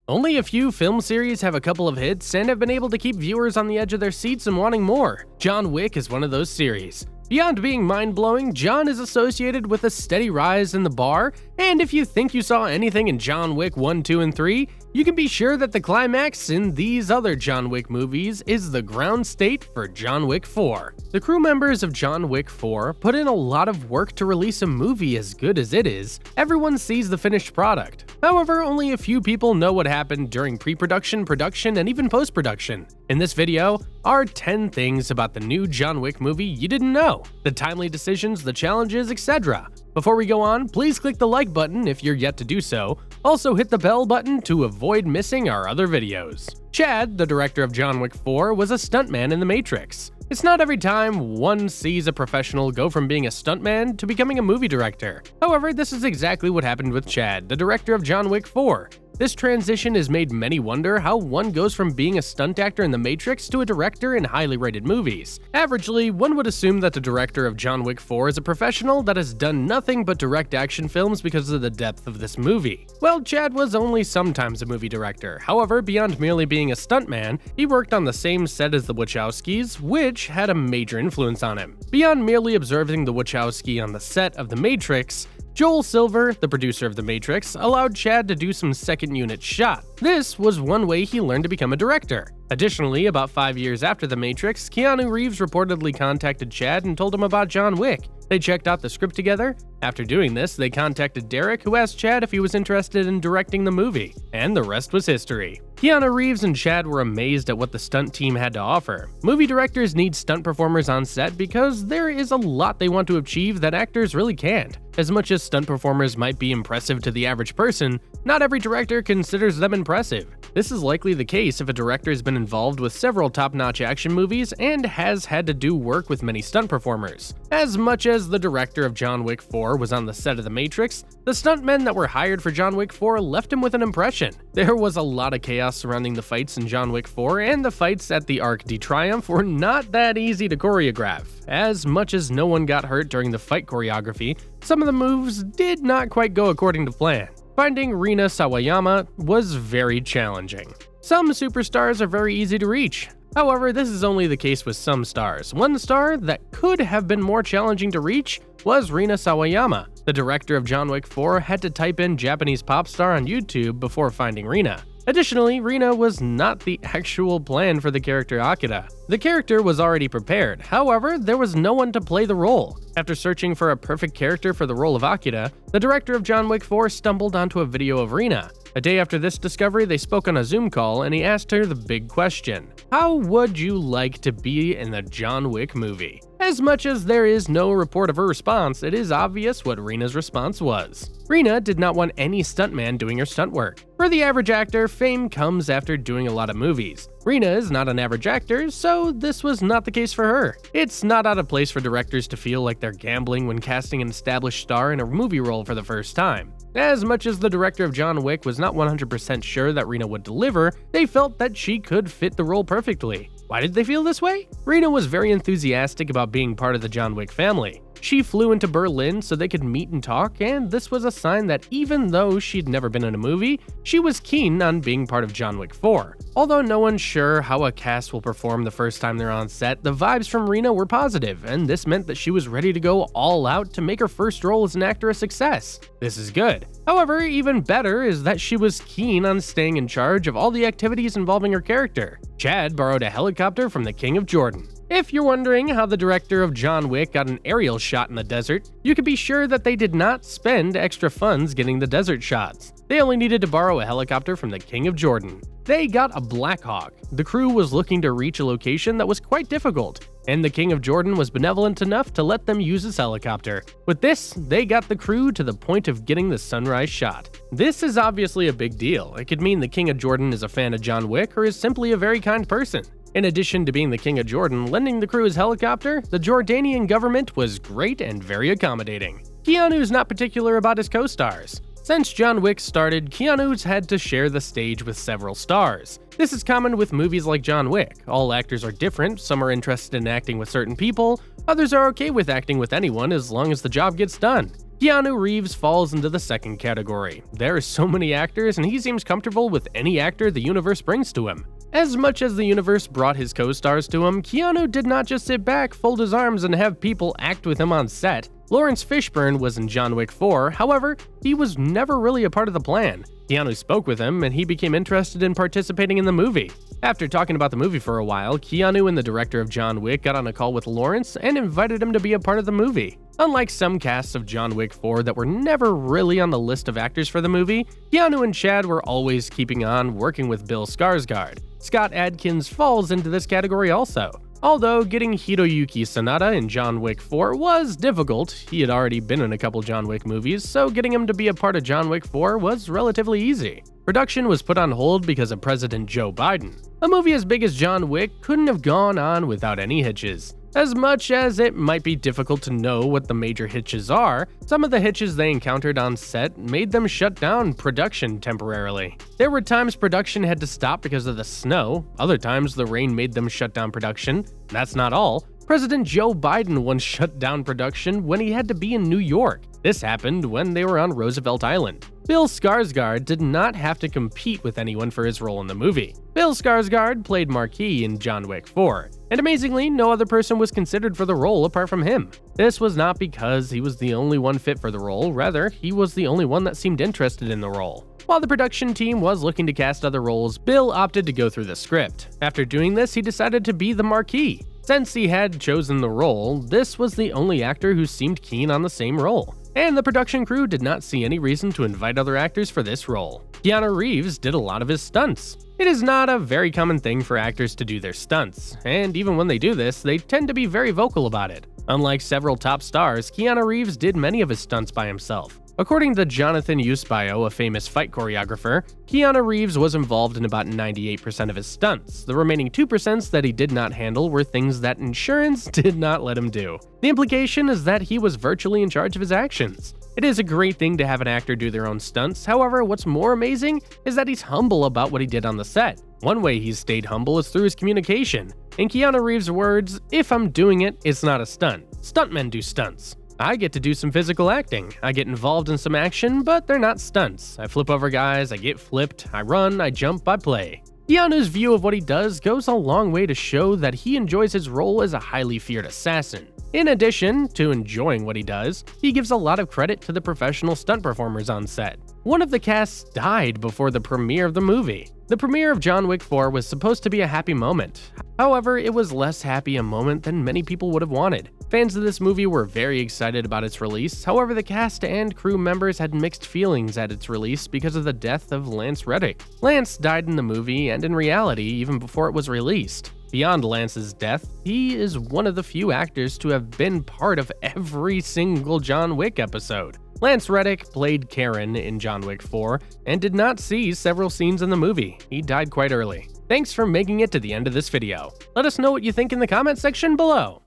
Only a few film series have a couple of hits and have been able to keep viewers on the edge of their seats and wanting more. John Wick is one of those series. Beyond being mind-blowing, John is associated with a steady rise in the bar, and if you think you saw anything in John Wick 1, 2, and 3, you can be sure that the climax in these other John Wick movies is the ground state for John Wick 4. The crew members of John Wick 4 put in a lot of work to release a movie as good as it is. Everyone sees the finished product. However, only a few people know what happened during pre-production, production, and even post-production. In this video are 10 things about the new John Wick movie you didn't know, the timely decisions, the challenges, etc. Before we go on, please click the like button if you're yet to do so. Also hit the bell button to avoid missing our other videos. Chad, the director of John Wick 4, was a stuntman in The Matrix. It's not every time one sees a professional go from being a stuntman to becoming a movie director. However, this is exactly what happened with Chad, the director of John Wick 4. This transition has made many wonder how one goes from being a stunt actor in The Matrix to a director in highly rated movies. Averagely, one would assume that the director of John Wick 4 is a professional that has done nothing but direct action films because of the depth of this movie. Well, Chad was only sometimes a movie director. However, beyond merely being a stuntman, he worked on the same set as the Wachowskis, which had a major influence on him. Beyond merely observing the Wachowski on the set of The Matrix, Joel Silver, the producer of The Matrix, allowed Chad to do some second unit shot. This was one way he learned to become a director. Additionally, about 5 years after The Matrix, Keanu Reeves reportedly contacted Chad and told him about John Wick. They checked out the script together. After doing this, they contacted Derek, who asked Chad if he was interested in directing the movie, and the rest was history. Keanu Reeves and Chad were amazed at what the stunt team had to offer. Movie directors need stunt performers on set because there is a lot they want to achieve that actors really can't. As much as stunt performers might be impressive to the average person, not every director considers them impressive. This is likely the case if a director has been involved with several top-notch action movies and has had to do work with many stunt performers. As much as the director of John Wick 4 was on the set of The Matrix, the stuntmen that were hired for John Wick 4 left him with an impression. There was a lot of chaos surrounding the fights in John Wick 4, and the fights at the Arc de Triomphe were not that easy to choreograph. As much as no one got hurt during the fight choreography, some of the moves did not quite go according to plan. Finding Rina Sawayama was very challenging. Some superstars are very easy to reach. However, this is only the case with some stars. One star that could have been more challenging to reach was Rina Sawayama. The director of John Wick 4 had to type in Japanese pop star on YouTube before finding Rina. Additionally, Rina was not the actual plan for the character Akira. The character was already prepared, however, there was no one to play the role. After searching for a perfect character for the role of Akira, the director of John Wick 4 stumbled onto a video of Rina. A day after this discovery, they spoke on a Zoom call and he asked her the big question: how would you like to be in the John Wick movie? As much as there is no report of her response, it is obvious what Rina's response was. Rina did not want any stuntman doing her stunt work. For the average actor, fame comes after doing a lot of movies. Rina is not an average actor, so this was not the case for her. It's not out of place for directors to feel like they're gambling when casting an established star in a movie role for the first time. As much as the director of John Wick was not 100% sure that Rina would deliver, they felt that she could fit the role perfectly. Why did they feel this way? Rina was very enthusiastic about being part of the John Wick family. She flew into Berlin so they could meet and talk, and this was a sign that even though she'd never been in a movie, she was keen on being part of John Wick 4. Although no one's sure how a cast will perform the first time they're on set, the vibes from Rina were positive, and this meant that she was ready to go all out to make her first role as an actor a success. This is good. However, even better is that she was keen on staying in charge of all the activities involving her character. Chad borrowed a helicopter from the King of Jordan. If you're wondering how the director of John Wick got an aerial shot in the desert, you can be sure that they did not spend extra funds getting the desert shots. They only needed to borrow a helicopter from the King of Jordan. They got a Black Hawk. The crew was looking to reach a location that was quite difficult, and the King of Jordan was benevolent enough to let them use his helicopter. With this, they got the crew to the point of getting the sunrise shot. This is obviously a big deal. It could mean the King of Jordan is a fan of John Wick or is simply a very kind person. In addition to being the King of Jordan lending the crew his helicopter, the Jordanian government was great and very accommodating. Keanu's not particular about his co-stars. Since John Wick started, Keanu's had to share the stage with several stars. This is common with movies like John Wick. All actors are different, some are interested in acting with certain people, others are okay with acting with anyone as long as the job gets done. Keanu Reeves falls into the second category. There are so many actors, and he seems comfortable with any actor the universe brings to him. As much as the universe brought his co-stars to him, Keanu did not just sit back, fold his arms, and have people act with him on set. Lawrence Fishburne was in John Wick 4, however, he was never really a part of the plan. Keanu spoke with him, and he became interested in participating in the movie. After talking about the movie for a while, Keanu and the director of John Wick got on a call with Lawrence and invited him to be a part of the movie. Unlike some casts of John Wick 4 that were never really on the list of actors for the movie, Keanu and Chad were always keeping on working with Bill Skarsgard. Scott Adkins falls into this category also. Although getting Hiroyuki Sanada in John Wick 4 was difficult, he had already been in a couple John Wick movies, so getting him to be a part of John Wick 4 was relatively easy. Production was put on hold because of President Joe Biden. A movie as big as John Wick couldn't have gone on without any hitches. As much as it might be difficult to know what the major hitches are, some of the hitches they encountered on set made them shut down production temporarily. There were times production had to stop because of the snow, other times the rain made them shut down production. That's not all. President Joe Biden once shut down production when he had to be in New York. This happened when they were on Roosevelt Island. Bill Skarsgard did not have to compete with anyone for his role in the movie. Bill Skarsgard played Marquis in John Wick 4, and amazingly, no other person was considered for the role apart from him. This was not because he was the only one fit for the role, rather, he was the only one that seemed interested in the role. While the production team was looking to cast other roles, Bill opted to go through the script. After doing this, he decided to be the Marquis. Since he had chosen the role, this was the only actor who seemed keen on the same role, and the production crew did not see any reason to invite other actors for this role. Keanu Reeves did a lot of his stunts. It is not a very common thing for actors to do their stunts, and even when they do this, they tend to be very vocal about it. Unlike several top stars, Keanu Reeves did many of his stunts by himself. According to Jonathan Usbio, a famous fight choreographer, Keanu Reeves was involved in about 98% of his stunts. The remaining 2% that he did not handle were things that insurance did not let him do. The implication is that he was virtually in charge of his actions. It is a great thing to have an actor do their own stunts, however, what's more amazing is that he's humble about what he did on the set. One way he's stayed humble is through his communication. In Keanu Reeves' words, "If I'm doing it, it's not a stunt. Stuntmen do stunts. I get to do some physical acting. I get involved in some action, but they're not stunts. I flip over guys, I get flipped, I run, I jump, I play." Keanu's view of what he does goes a long way to show that he enjoys his role as a highly feared assassin. In addition to enjoying what he does, he gives a lot of credit to the professional stunt performers on set. One of the casts died before the premiere of the movie. The premiere of John Wick 4 was supposed to be a happy moment. However, it was less happy a moment than many people would have wanted. Fans of this movie were very excited about its release, however the cast and crew members had mixed feelings at its release because of the death of Lance Reddick. Lance died in the movie and in reality even before it was released. Beyond Lance's death, he is one of the few actors to have been part of every single John Wick episode. Lance Reddick played Karen in John Wick 4 and did not see several scenes in the movie. He died quite early. Thanks for making it to the end of this video. Let us know what you think in the comment section below.